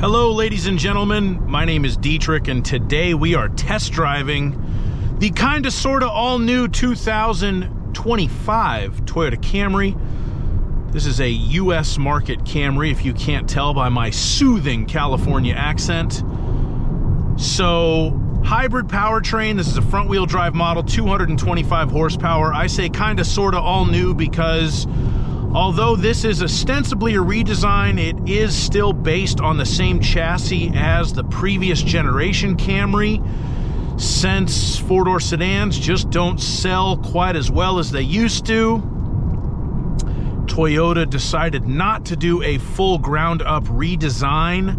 Hello, ladies and gentlemen. My name is Dietrich, and today we are test driving the kinda sorta all-new 2025 Toyota Camry. This is a US market Camry, if you can't tell by my soothing California accent. So, hybrid powertrain. This is a front-wheel drive model, 225 horsepower. I say kinda sorta all-new because although this is ostensibly a redesign, it is still based on the same chassis as the previous generation Camry, since four-door sedans just don't sell quite as well as they used to. Toyota decided not to do a full ground-up redesign,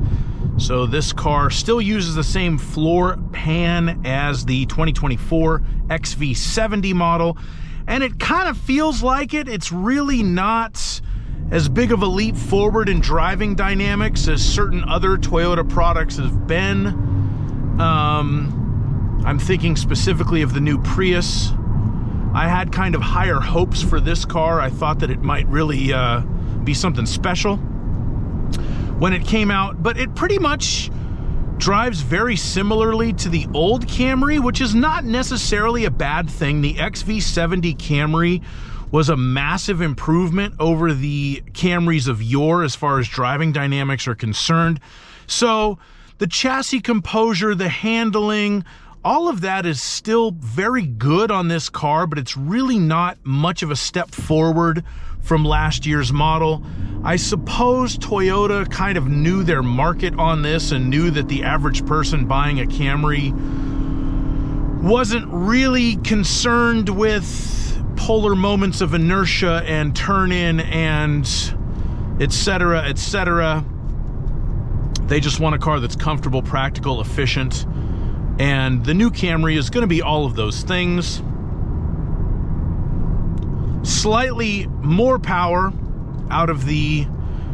so this car still uses the same floor pan as the 2024 XV70 model, and it kind of feels like it. It's really not as big of a leap forward in driving dynamics as certain other Toyota products have been. I'm thinking specifically of the new Prius. I had kind of higher hopes for this car. I thought that it might really be something special when it came out, but it pretty much drives very similarly to the old Camry, which is not necessarily a bad thing. The XV70 Camry was a massive improvement over the Camrys of yore as far as driving dynamics are concerned. So the chassis composure, the handling, all of that is still very good on this car, but it's really not much of a step forward from last year's model. I suppose Toyota kind of knew their market on this and knew that the average person buying a Camry wasn't really concerned with polar moments of inertia and turn-in and etc., etc. They just want a car that's comfortable, practical, efficient, and the new Camry is going to be all of those things. Slightly more power out of the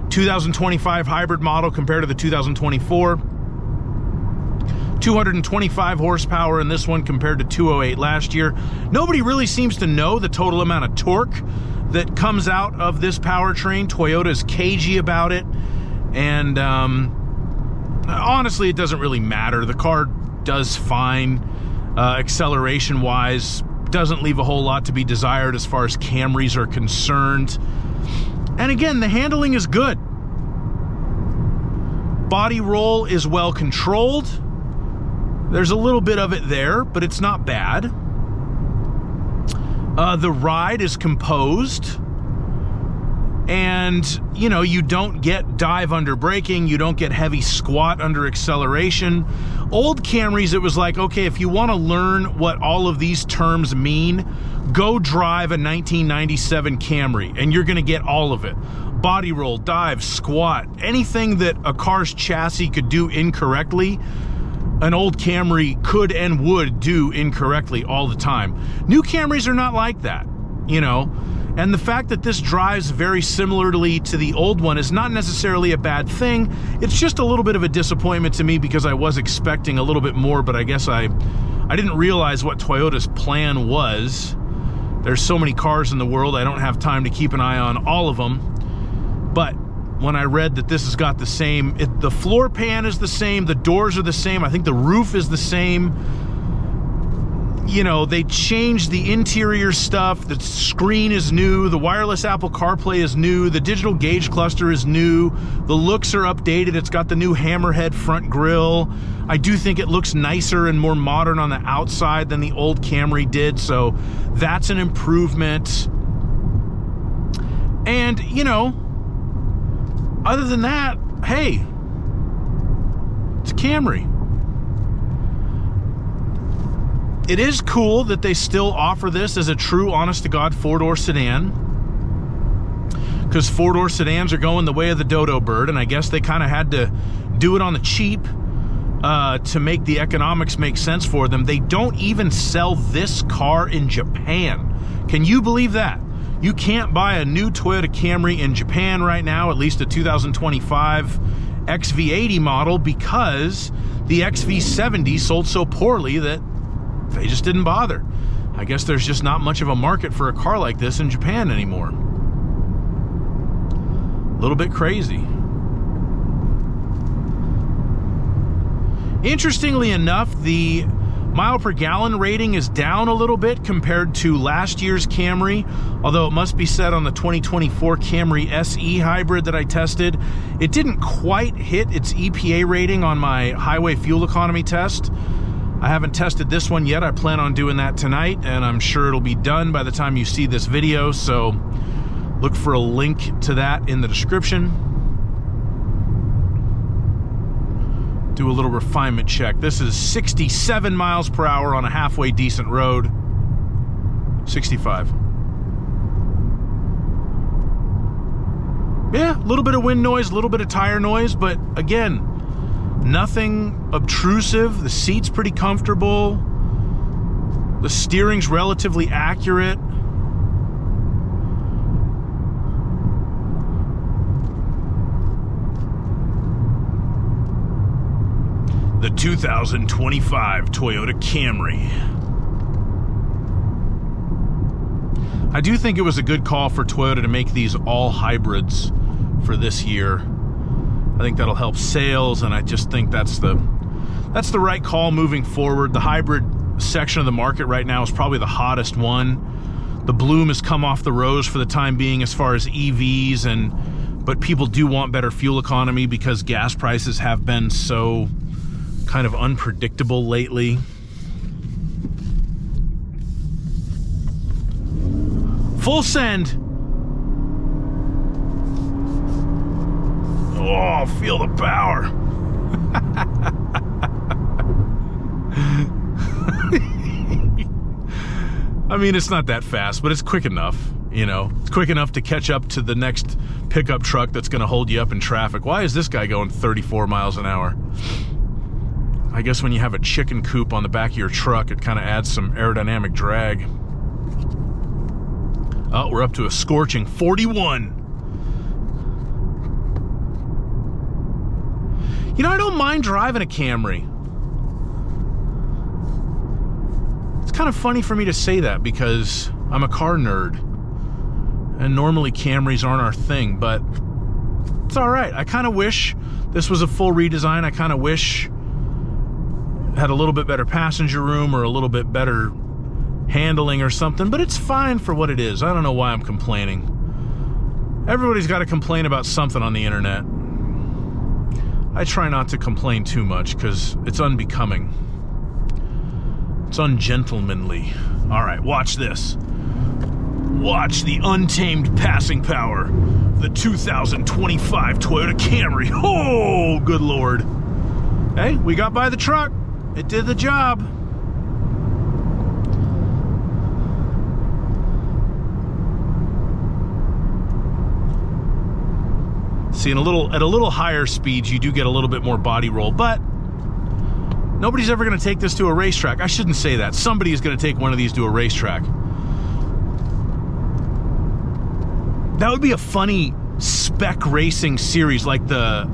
2025 hybrid model compared to the 2024. 225 horsepower in this one compared to 208 last year. Nobody really seems to know the total amount of torque that comes out of this powertrain. Toyota's cagey about it, and honestly, it doesn't really matter. The car does fine acceleration-wise. Doesn't leave a whole lot to be desired as far as Camrys are concerned. And again, the handling is good. Body roll is well controlled. There's a little bit of it there, but it's not bad. The ride is composed. And, you know, you don't get dive under braking, you don't get heavy squat under acceleration. Old Camrys, it was like, okay, if you want to learn what all of these terms mean, go drive a 1997 Camry, and you're going to get all of it. Body roll, dive, squat, anything that a car's chassis could do incorrectly, an old Camry could and would do incorrectly all the time. New Camrys are not like that, you know. And the fact that this drives very similarly to the old one is not necessarily a bad thing. It's just a little bit of a disappointment to me because I was expecting a little bit more, but I guess I didn't realize what Toyota's plan was. There's so many cars in the world, I don't have time to keep an eye on all of them. But when I read that this has got the same, the floor pan is the same, the doors are the same, I think the roof is the same. You know, they changed the interior stuff, the screen is new, the wireless Apple CarPlay is new, the digital gauge cluster is new, the looks are updated, it's got the new hammerhead front grille. I do think it looks nicer and more modern on the outside than the old Camry did, so that's an improvement. And, you know, other than that, hey, it's a Camry. It is cool that they still offer this as a true, honest-to-God four-door sedan, because four-door sedans are going the way of the dodo bird, and I guess they kind of had to do it on the cheap to make the economics make sense for them. They don't even sell this car in Japan. Can you believe that? You can't buy a new Toyota Camry in Japan right now, at least a 2025 XV80 model, because the XV70 sold so poorly that they just didn't bother. I guess there's just not much of a market for a car like this in Japan anymore. A little bit crazy. Interestingly enough, the mile per gallon rating is down a little bit compared to last year's Camry, although it must be said on the 2024 Camry SE Hybrid that I tested, it didn't quite hit its EPA rating on my highway fuel economy test. I haven't tested this one yet. I plan on doing that tonight, and I'm sure it'll be done by the time you see this video, so look for a link to that in the description. Do a little refinement check. This is 67 miles per hour on a halfway decent road. 65. Yeah, a little bit of wind noise, a little bit of tire noise, but again, nothing obtrusive. The seat's pretty comfortable. The steering's relatively accurate. The 2025 Toyota Camry. I do think it was a good call for Toyota to make these all hybrids for this year. I think that'll help sales, and I just think that's the right call moving forward. The hybrid section of the market right now is probably the hottest one. The bloom has come off the rose for the time being as far as EVs, but people do want better fuel economy because gas prices have been so kind of unpredictable lately. Full send. Oh, feel the power. I mean, it's not that fast, but it's quick enough, you know. It's quick enough to catch up to the next pickup truck that's going to hold you up in traffic. Why is this guy going 34 miles an hour? I guess when you have a chicken coop on the back of your truck, it kind of adds some aerodynamic drag. Oh, we're up to a scorching 41. You know, I don't mind driving a Camry. It's kind of funny for me to say that because I'm a car nerd. And normally Camrys aren't our thing, but it's all right. I kind of wish this was a full redesign. I kind of wish had a little bit better passenger room or a little bit better handling or something, but it's fine for what it is. I don't know why I'm complaining. Everybody's got to complain about something on the internet. I try not to complain too much because it's unbecoming. It's ungentlemanly. All right, watch this. Watch the untamed passing power of the 2025 Toyota Camry. Oh, good Lord. Hey, we got by the truck. It did the job. See, at a little higher speeds, you do get a little bit more body roll, but nobody's ever going to take this to a racetrack. I shouldn't say that. Somebody is going to take one of these to a racetrack. That would be a funny spec racing series like the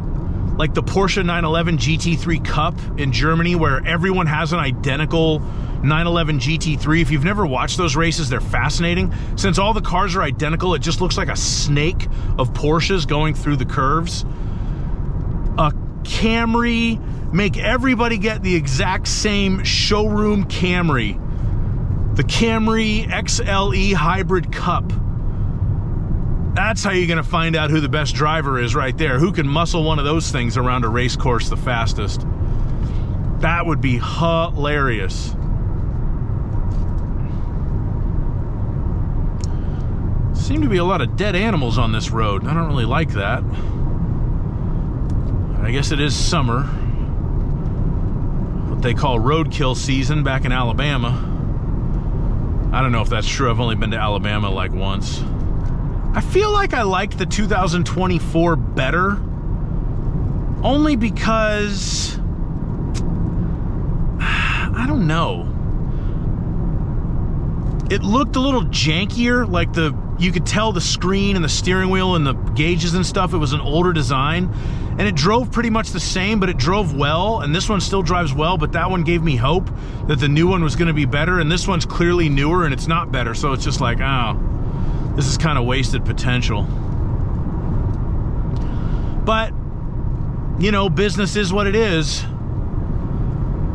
Porsche 911 GT3 Cup in Germany, where everyone has an identical 911 GT3. If you've never watched those races, they're fascinating. Since all the cars are identical, it just looks like a snake of Porsches going through the curves. A Camry, make everybody get the exact same showroom Camry. The Camry XLE Hybrid Cup. That's how you're going to find out who the best driver is right there. Who can muscle one of those things around a race course the fastest. That would be hilarious. Seem to be a lot of dead animals on this road. I don't really like that. I guess it is summer. What they call roadkill season back in Alabama. I don't know if that's true. I've only been to Alabama like once. I feel like I like the 2024 better, only because, I don't know. It looked a little jankier, like you could tell the screen and the steering wheel and the gauges and stuff, it was an older design. And it drove pretty much the same, but it drove well, and this one still drives well, but that one gave me hope that the new one was gonna be better, and this one's clearly newer and it's not better, so it's just like, oh. This is kind of wasted potential. But, you know, business is what it is.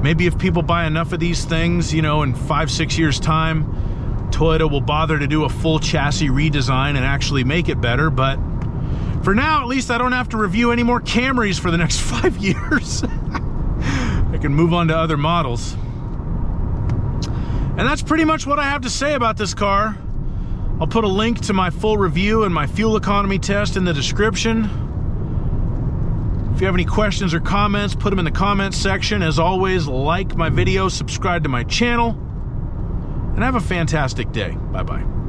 Maybe if people buy enough of these things, you know, in 5-6 years time, Toyota will bother to do a full chassis redesign and actually make it better. But for now, at least I don't have to review any more Camrys for the next 5 years. I can move on to other models. And that's pretty much what I have to say about this car. I'll put a link to my full review and my fuel economy test in the description. If you have any questions or comments, put them in the comments section. As always, like my video, subscribe to my channel, and have a fantastic day. Bye-bye.